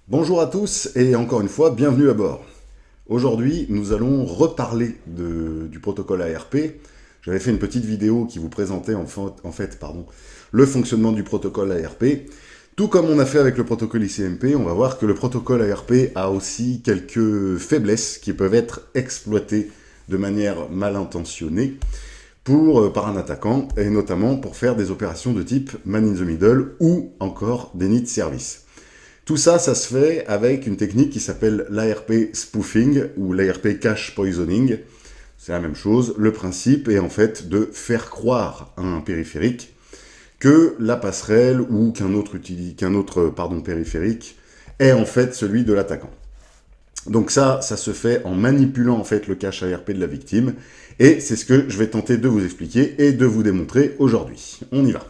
Bonjour à tous et encore une fois, bienvenue à bord. Aujourd'hui, nous allons reparler du protocole ARP. J'avais fait une petite vidéo qui vous présentait le fonctionnement du protocole ARP. Tout comme on a fait avec le protocole ICMP, on va voir que le protocole ARP a aussi quelques faiblesses qui peuvent être exploitées de manière mal intentionnée par un attaquant, et notamment pour faire des opérations de type man in the middle ou encore des need service. Tout ça, ça se fait avec une technique qui s'appelle l'ARP spoofing ou l'ARP cache poisoning. C'est la même chose. Le principe est en fait de faire croire à un périphérique que la passerelle ou qu'un autre périphérique est en fait celui de l'attaquant. Donc ça se fait en manipulant en fait le cache ARP de la victime. Et c'est ce que je vais tenter de vous expliquer et de vous démontrer aujourd'hui. On y va.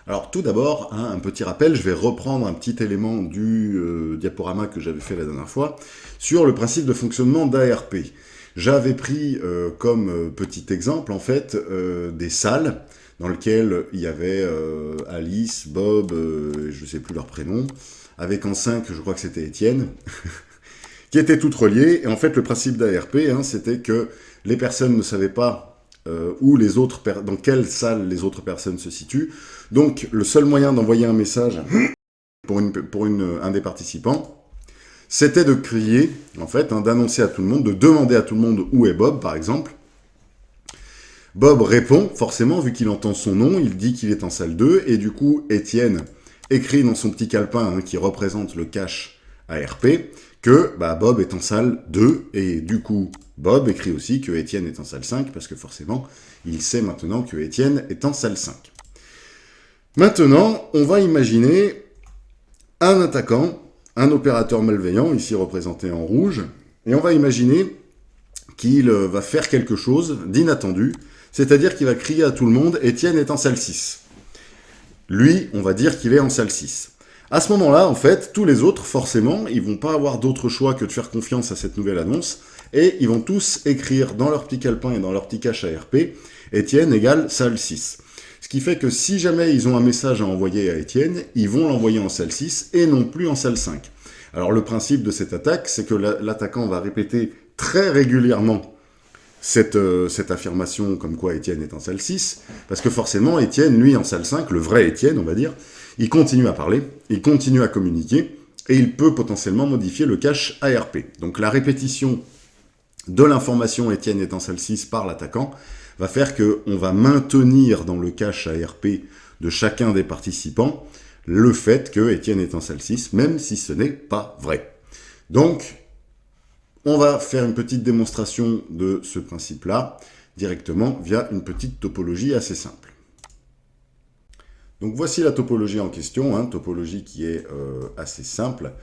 Alors tout d'abord, un petit rappel, je vais reprendre un petit élément du diaporama que j'avais fait la dernière fois sur le principe de fonctionnement d'ARP. J'avais pris comme petit exemple en fait des salles dans lesquelles il y avait Alice, Bob, je ne sais plus leur prénom, avec en 5, je crois que c'était Étienne, qui étaient toutes reliées. Et en fait le principe d'ARP, c'était que les personnes ne savaient pas dans quelle salle les autres personnes se situent. Donc, le seul moyen d'envoyer un message pour un des participants, c'était de crier, en fait, d'annoncer à tout le monde, de demander à tout le monde où est Bob, par exemple. Bob répond, forcément, vu qu'il entend son nom, il dit qu'il est en salle 2, et du coup, Étienne écrit dans son petit calepin qui représente le cache ARP que Bob est en salle 2, et du coup, Bob écrit aussi que Étienne est en salle 5, parce que forcément, il sait maintenant que Étienne est en salle 5. Maintenant, on va imaginer un attaquant, un opérateur malveillant, ici représenté en rouge, et on va imaginer qu'il va faire quelque chose d'inattendu, c'est-à-dire qu'il va crier à tout le monde « Étienne est en salle 6 ». Lui, on va dire qu'il est en salle 6. À ce moment-là, en fait, tous les autres, forcément, ils vont pas avoir d'autre choix que de faire confiance à cette nouvelle annonce, et ils vont tous écrire dans leur petit calepin et dans leur petit cache ARP « Étienne égale salle 6 ». Ce qui fait que si jamais ils ont un message à envoyer à Étienne, ils vont l'envoyer en salle 6 et non plus en salle 5. Alors le principe de cette attaque, c'est que l'attaquant va répéter très régulièrement cette affirmation comme quoi Étienne est en salle 6, parce que forcément Étienne, lui en salle 5, le vrai Étienne on va dire, il continue à parler, il continue à communiquer, et il peut potentiellement modifier le cache ARP. Donc la répétition de l'information Étienne est en salle 6 par l'attaquant va faire qu'on va maintenir dans le cache ARP de chacun des participants le fait que Étienne est en salle 6, même si ce n'est pas vrai. Donc, on va faire une petite démonstration de ce principe-là, directement via une petite topologie assez simple. Donc voici la topologie en question, topologie qui est assez simple.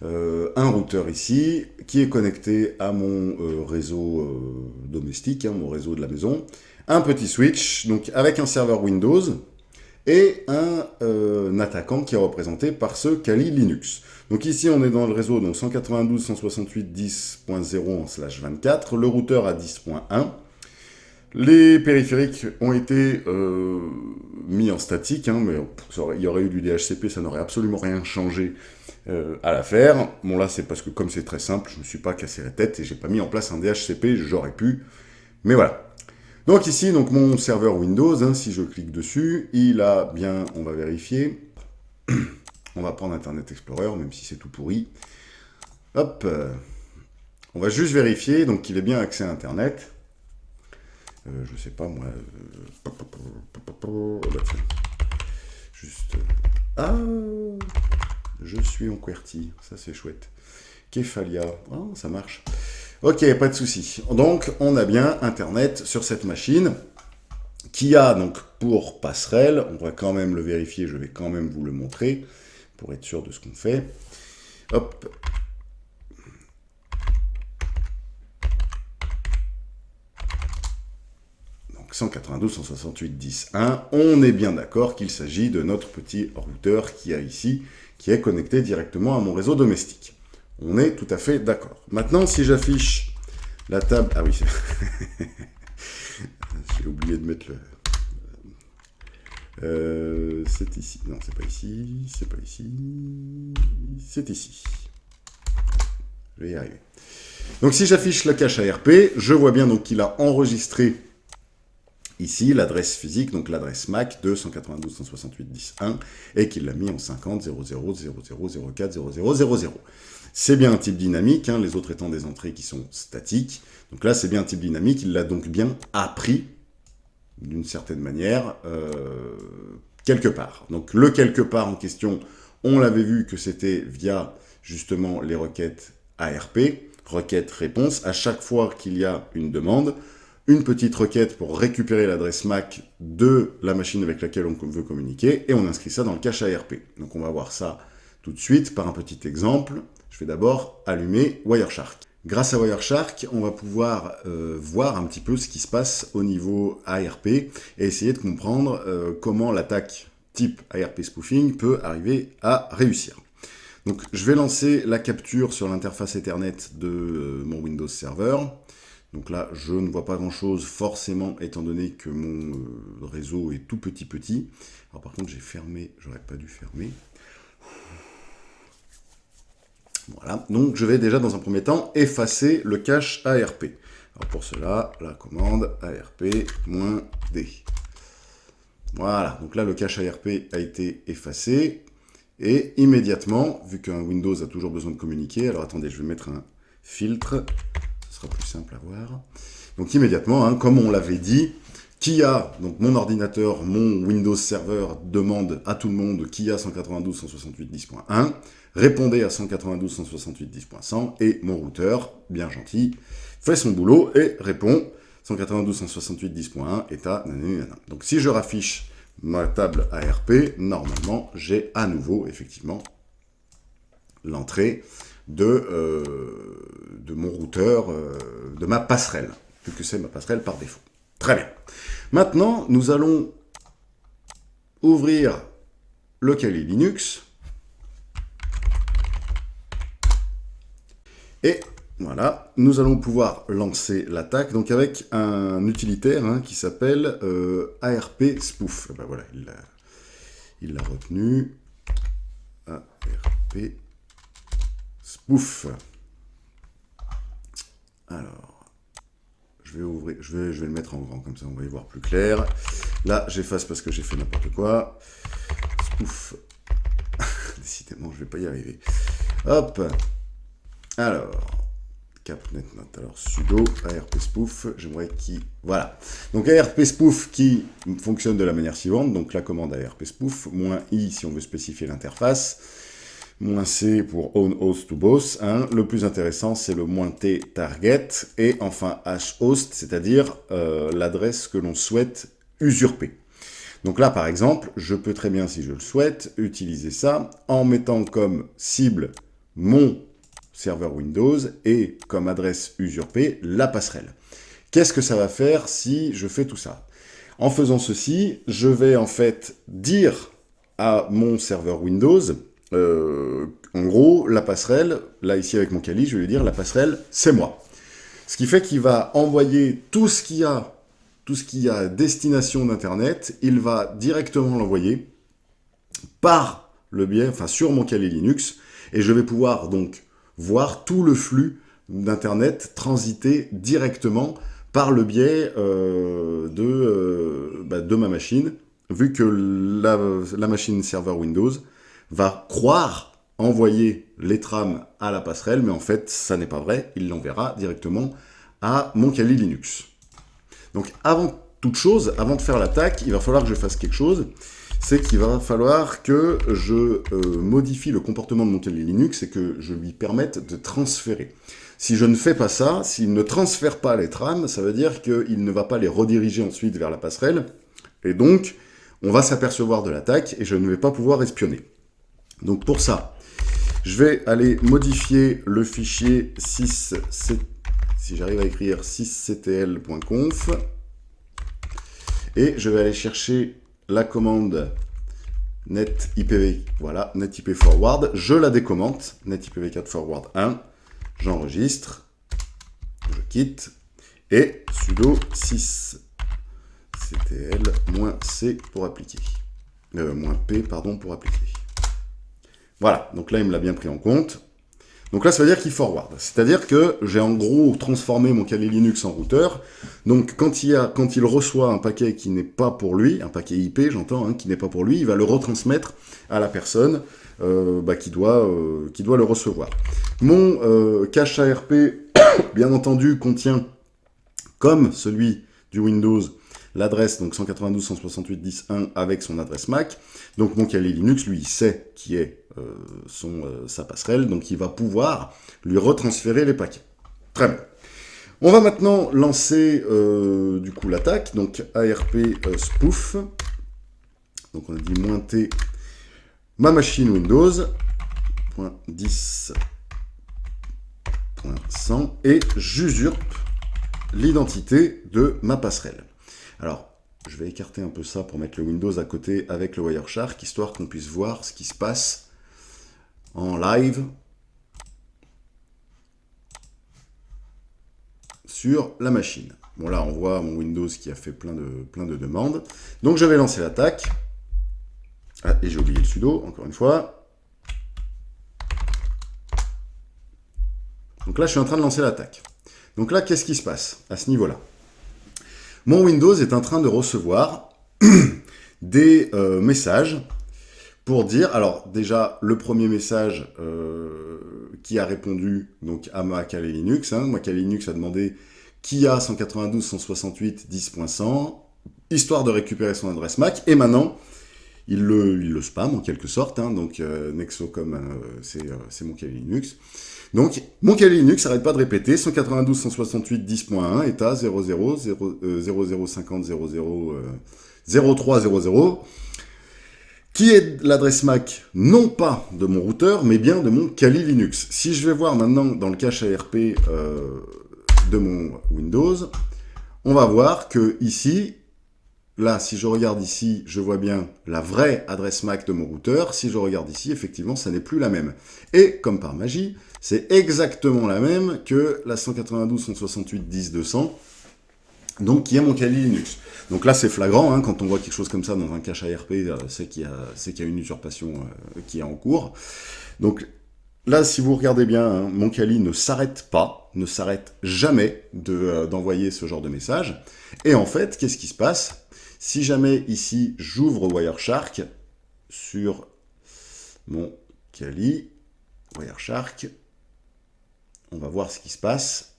Un routeur ici, qui est connecté à mon réseau domestique, mon réseau de la maison, un petit switch, donc avec un serveur Windows, et un attaquant qui est représenté par ce Kali Linux. Donc ici, on est dans le réseau 192.168.10.0/24, le routeur à 10.1. Les périphériques ont été mis en statique, mais il y aurait eu du DHCP, ça n'aurait absolument rien changé à l'affaire. Bon là, c'est parce que comme c'est très simple, je ne me suis pas cassé la tête et j'ai pas mis en place un DHCP, j'aurais pu, mais voilà. Donc ici, mon serveur Windows, si je clique dessus, il a bien, on va vérifier, on va prendre Internet Explorer, même si c'est tout pourri. Hop, on va juste vérifier donc qu'il ait bien accès à Internet. Je sais pas moi. Juste. Ah, je suis en QWERTY, ça c'est chouette. Kefalia, oh, ça marche. Ok, pas de souci. Donc, on a bien Internet sur cette machine qui a donc pour passerelle, on va quand même le vérifier, je vais quand même vous le montrer pour être sûr de ce qu'on fait. Hop. 192.168.10.1, on est bien d'accord qu'il s'agit de notre petit routeur qui a ici, qui est connecté directement à mon réseau domestique. On est tout à fait d'accord. Maintenant, si j'affiche la table... Ah oui, j'ai oublié de mettre c'est ici. Non, c'est pas ici, c'est pas ici, c'est ici. Je vais y arriver. Donc si j'affiche le cache ARP, je vois bien donc qu'il a enregistré ici l'adresse physique, donc l'adresse MAC de 192.168.10.1 et qu'il l'a mis en 50.00.00.04.00.00. C'est bien un type dynamique, hein, les autres étant des entrées qui sont statiques. Donc là, c'est bien un type dynamique, il l'a donc bien appris d'une certaine manière quelque part. Donc le quelque part en question, on l'avait vu que c'était via justement les requêtes ARP, requête réponse. À chaque fois qu'il y a une demande, une petite requête pour récupérer l'adresse MAC de la machine avec laquelle on veut communiquer, et on inscrit ça dans le cache ARP. Donc on va voir ça tout de suite par un petit exemple. Je vais d'abord allumer Wireshark. Grâce à Wireshark, on va pouvoir voir un petit peu ce qui se passe au niveau ARP et essayer de comprendre comment l'attaque type ARP spoofing peut arriver à réussir. Donc je vais lancer la capture sur l'interface Ethernet de mon Windows Server. Donc là, je ne vois pas grand-chose forcément, étant donné que mon réseau est tout petit. Alors par contre, j'ai fermé, j'aurais pas dû fermer. Voilà, donc je vais déjà dans un premier temps effacer le cache ARP. Alors pour cela, la commande ARP-D. Voilà, donc là le cache ARP a été effacé. Et immédiatement, vu qu'un Windows a toujours besoin de communiquer, alors attendez, je vais mettre un filtre, ce sera plus simple à voir. Donc immédiatement, hein, comme on l'avait dit, qui a, donc mon ordinateur, mon Windows Server demande à tout le monde qui a 192.168.10.1, répondez à 192.168.10.100 et mon routeur, bien gentil, fait son boulot et répond 192.168.10.1 est à nanana. Donc si je raffiche ma table ARP, normalement j'ai à nouveau effectivement l'entrée de mon routeur, de ma passerelle, vu que c'est ma passerelle par défaut. Très bien. Maintenant, nous allons ouvrir le Kali Linux. Et voilà, nous allons pouvoir lancer l'attaque donc avec un utilitaire hein, qui s'appelle ARP Spoof. Ben voilà, il l'a retenu. ARP Spoof. Alors, je vais le mettre en grand, comme ça on va y voir plus clair. Là, j'efface parce que j'ai fait n'importe quoi. Spoof. Décidément, je vais pas y arriver. Hop. Alors, capnetnote. Alors, sudo ARP Spoof. J'aimerais qu'il... Voilà. Donc, ARP Spoof qui fonctionne de la manière suivante. Donc, la commande ARP Spoof, -i si on veut spécifier l'interface. -c pour own host to boss. Hein. Le plus intéressant, c'est le -t target. Et enfin, host, c'est-à-dire l'adresse que l'on souhaite usurper. Donc là, par exemple, je peux très bien, si je le souhaite, utiliser ça en mettant comme cible mon serveur Windows et comme adresse usurpée, la passerelle. Qu'est-ce que ça va faire si je fais tout ça? En faisant ceci, je vais en fait dire à mon serveur Windows... en gros, la passerelle, là ici avec mon Kali, je vais lui dire la passerelle, c'est moi. Ce qui fait qu'il va envoyer tout ce qu'il y a à destination d'Internet, il va directement l'envoyer par le biais, enfin sur mon Kali Linux, et je vais pouvoir donc voir tout le flux d'Internet transiter directement par le biais de ma machine, vu que la machine serveur Windows va croire envoyer les trames à la passerelle, mais en fait, ça n'est pas vrai, il l'enverra directement à mon Kali Linux. Donc, avant toute chose, avant de faire l'attaque, il va falloir que je fasse quelque chose, c'est qu'il va falloir que je modifie le comportement de mon Kali Linux et que je lui permette de transférer. Si je ne fais pas ça, s'il ne transfère pas les trames, ça veut dire qu'il ne va pas les rediriger ensuite vers la passerelle, et donc, on va s'apercevoir de l'attaque et je ne vais pas pouvoir espionner. Donc pour ça, je vais aller modifier le fichier 6c, si j'arrive à écrire 6ctl.conf, et je vais aller chercher la commande netipv, voilà, netipforward, je la décommente, netipv4 forward 1, j'enregistre, je quitte, et sudo 6ctl-c pour appliquer. -P, pardon, pour appliquer. Voilà, donc là, il me l'a bien pris en compte. Donc là, ça veut dire qu'il forward. C'est-à-dire que j'ai en gros transformé mon Kali Linux en routeur. Donc quand il reçoit un paquet qui n'est pas pour lui, un paquet IP, j'entends, hein, qui n'est pas pour lui, il va le retransmettre à la personne qui doit le recevoir. Mon cache ARP, bien entendu, contient, comme celui du Windows, l'adresse, donc 192.168.10.1 avec son adresse MAC. Donc mon Kali Linux, lui, il sait qui est sa passerelle, donc il va pouvoir lui retransférer les paquets. Très bien. On va maintenant lancer du coup l'attaque, donc ARP spoof. Donc on a dit -T ma machine Windows, .10.100, et j'usurpe l'identité de ma passerelle. Alors, je vais écarter un peu ça pour mettre le Windows à côté avec le Wireshark, histoire qu'on puisse voir ce qui se passe en live sur la machine. Bon, là, on voit mon Windows qui a fait plein de demandes. Donc, je vais lancer l'attaque. Ah, et j'ai oublié le sudo, encore une fois. Donc là, je suis en train de lancer l'attaque. Donc là, qu'est-ce qui se passe à ce niveau-là? Mon Windows est en train de recevoir des messages pour dire, alors déjà, le premier message qui a répondu donc, à ma Kali Linux, hein, ma Kali Linux a demandé qui a 192.168.10.100, histoire de récupérer son adresse MAC, et maintenant, il le spam en quelque sorte, hein, donc Nexocom, c'est mon Kali Linux. Donc, mon Kali Linux n'arrête pas de répéter, 192.168.10.1 est à 00.0050.00.03.00, qui est l'adresse MAC, non pas de mon routeur, mais bien de mon Kali Linux. Si je vais voir maintenant dans le cache ARP de mon Windows, on va voir que ici, là, si je regarde ici, je vois bien la vraie adresse MAC de mon routeur. Si je regarde ici, effectivement, ça n'est plus la même. Et, comme par magie, c'est exactement la même que la 192.168.10.200, donc qui est mon Kali Linux. Donc là, c'est flagrant, hein, quand on voit quelque chose comme ça dans un cache ARP, c'est qu'il y a une usurpation qui est en cours. Donc là, si vous regardez bien, hein, mon Kali ne s'arrête pas, ne s'arrête jamais d'envoyer ce genre de message. Et en fait, qu'est-ce qui se passe? Si jamais ici, j'ouvre Wireshark sur mon Kali, Wireshark, on va voir ce qui se passe.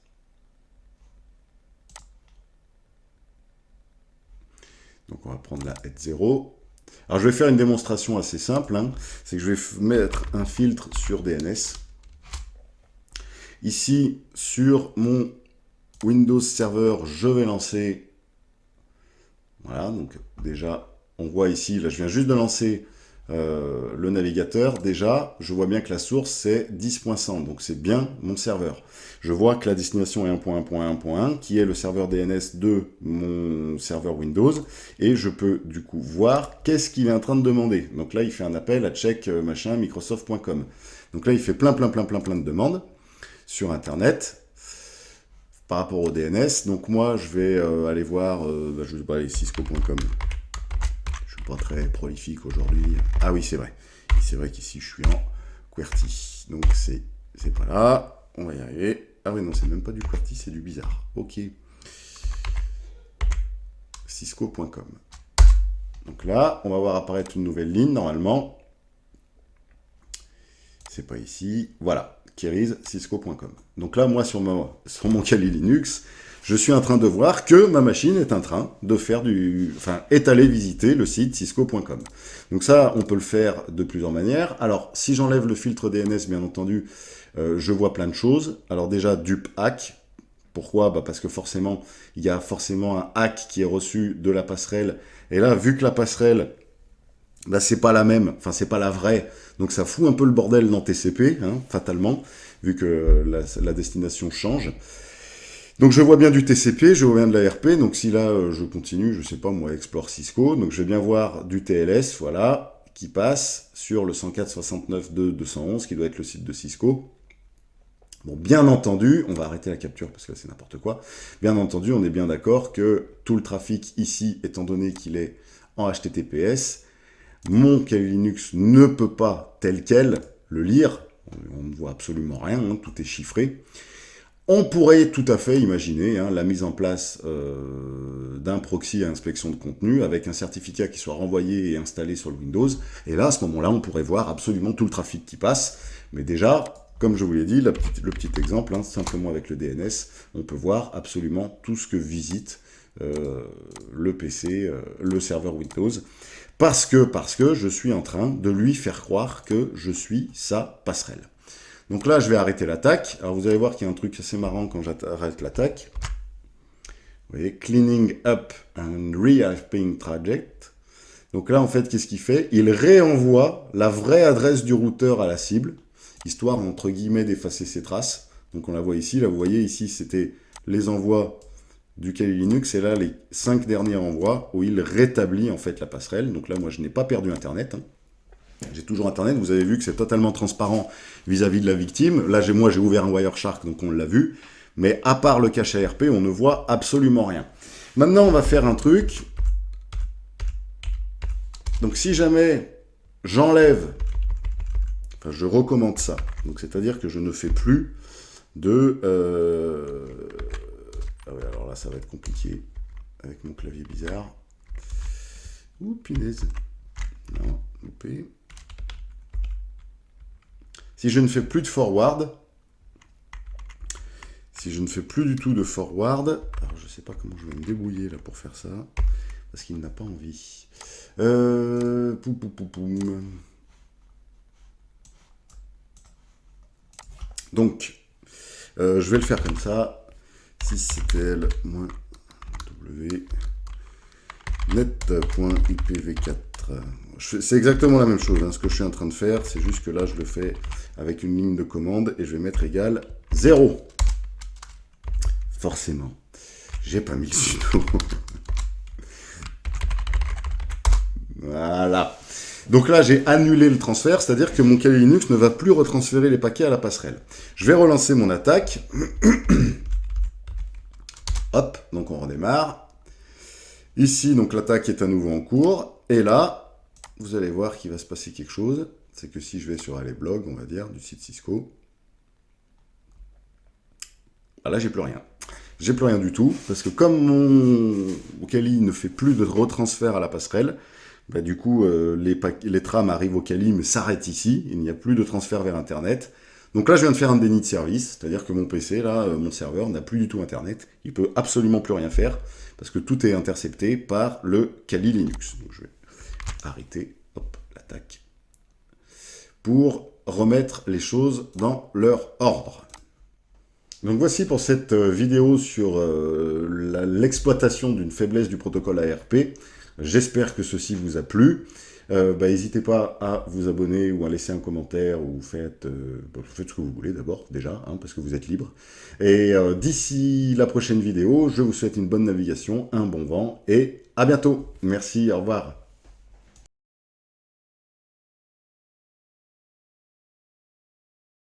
Donc on va prendre la head 0. Alors je vais faire une démonstration assez simple, hein. C'est que je vais mettre un filtre sur DNS. Ici, sur mon Windows Server, je vais lancer... Voilà, donc déjà, on voit ici, là je viens juste de lancer le navigateur. Déjà, je vois bien que la source c'est 10.100, donc c'est bien mon serveur. Je vois que la destination est 1.1.1.1, qui est le serveur DNS de mon serveur Windows, et je peux du coup voir qu'est-ce qu'il est en train de demander. Donc là, il fait un appel à check machin microsoft.com. Donc là, il fait plein de demandes sur Internet par rapport au DNS. Donc moi, je vais aller voir, je vais aller cisco.com. Je suis pas très prolifique aujourd'hui. Ah oui, c'est vrai. C'est vrai qu'ici, je suis en QWERTY. Donc c'est pas là. On va y arriver. Ah oui, non, c'est même pas du QWERTY, c'est du bizarre. Ok. Cisco.com. Donc là, on va voir apparaître une nouvelle ligne, normalement. C'est pas ici. Voilà. Keris, cisco.com. Donc là, moi, sur mon Kali Linux, je suis en train de voir que ma machine est en train de faire est allée visiter le site cisco.com. Donc ça, on peut le faire de plusieurs manières. Alors, si j'enlève le filtre DNS, bien entendu, je vois plein de choses. Alors déjà, dupe hack. Pourquoi? Parce que forcément, il y a forcément un hack qui est reçu de la passerelle. Et là, vu que la passerelle, c'est pas la même, enfin c'est pas la vraie, donc ça fout un peu le bordel dans TCP, hein, fatalement, vu que la destination change. Donc je vois bien du TCP, je vois bien de l'ARP, donc si là je continue, je sais pas moi, Explore Cisco, donc je vais bien voir du TLS, voilà, qui passe sur le 104.69.2.211, qui doit être le site de Cisco. Bon, bien entendu, on va arrêter la capture parce que c'est n'importe quoi, bien entendu, on est bien d'accord que tout le trafic ici, étant donné qu'il est en HTTPS, Mon Kali Linux ne peut pas, tel quel, le lire. On ne voit absolument rien, hein, tout est chiffré. On pourrait tout à fait imaginer la mise en place d'un proxy à inspection de contenu avec un certificat qui soit renvoyé et installé sur le Windows. Et là, à ce moment-là, on pourrait voir absolument tout le trafic qui passe. Mais déjà, comme je vous l'ai dit, le petit exemple, simplement avec le DNS, on peut voir absolument tout ce que visite le PC, le serveur Windows. Parce que je suis en train de lui faire croire que je suis sa passerelle. Donc là, je vais arrêter l'attaque. Alors vous allez voir qu'il y a un truc assez marrant quand j'arrête l'attaque. Vous voyez, cleaning up and re-helping traject. Donc là, en fait, qu'est-ce qu'il fait? Il réenvoie la vraie adresse du routeur à la cible, histoire, entre guillemets, d'effacer ses traces. Donc on la voit ici. Là, vous voyez, ici, c'était les envois du Kali Linux. Et là, les 5 derniers envois où il rétablit, en fait, la passerelle. Donc là, moi, je n'ai pas perdu Internet, hein. J'ai toujours Internet, vous avez vu que c'est totalement transparent vis-à-vis de la victime. Là, moi, j'ai ouvert un Wireshark, donc on l'a vu. Mais à part le cache ARP, on ne voit absolument rien. Maintenant, on va faire un truc. Donc, si jamais j'enlève, enfin, je recommande ça. Donc, c'est-à-dire que je ne fais plus de... Ah ouais, alors là, ça va être compliqué avec mon clavier bizarre. Ouh, punaise. Non, loupé. Si je ne fais plus de forward, si je ne fais plus du tout de forward, alors je ne sais pas comment je vais me débrouiller là pour faire ça, parce qu'il n'a pas envie. Donc, je vais le faire comme ça. sysctl -w net.ipv4. C'est exactement la même chose, ce que je suis en train de faire, c'est juste que là je le fais avec une ligne de commande et je vais mettre égal 0. Forcément, j'ai pas mis le sudo. Voilà. Donc là j'ai annulé le transfert, c'est-à-dire que mon Kali Linux ne va plus retransférer les paquets à la passerelle. Je vais relancer mon attaque. Hop, donc on redémarre. Ici, donc l'attaque est à nouveau en cours. Et là, vous allez voir qu'il va se passer quelque chose. C'est que si je vais sur Allezblog, on va dire, du site Cisco, bah là, j'ai plus rien. J'ai plus rien du tout, parce que comme mon Kali ne fait plus de retransfert à la passerelle, bah du coup, les trames arrivent au Kali, mais s'arrêtent ici. Il n'y a plus de transfert vers Internet. Donc là, je viens de faire un déni de service, c'est-à-dire que mon PC, là, mon serveur, n'a plus du tout Internet. Il peut absolument plus rien faire, parce que tout est intercepté par le Kali Linux. Donc je vais arrêter, hop, l'attaque, pour remettre les choses dans leur ordre. Donc voici pour cette vidéo sur l'exploitation d'une faiblesse du protocole ARP. J'espère que ceci vous a plu. N'hésitez pas à vous abonner ou à laisser un commentaire ou faites ce que vous voulez d'abord déjà, parce que vous êtes libre. Et d'ici la prochaine vidéo, je vous souhaite une bonne navigation, un bon vent et à bientôt. Merci, au revoir.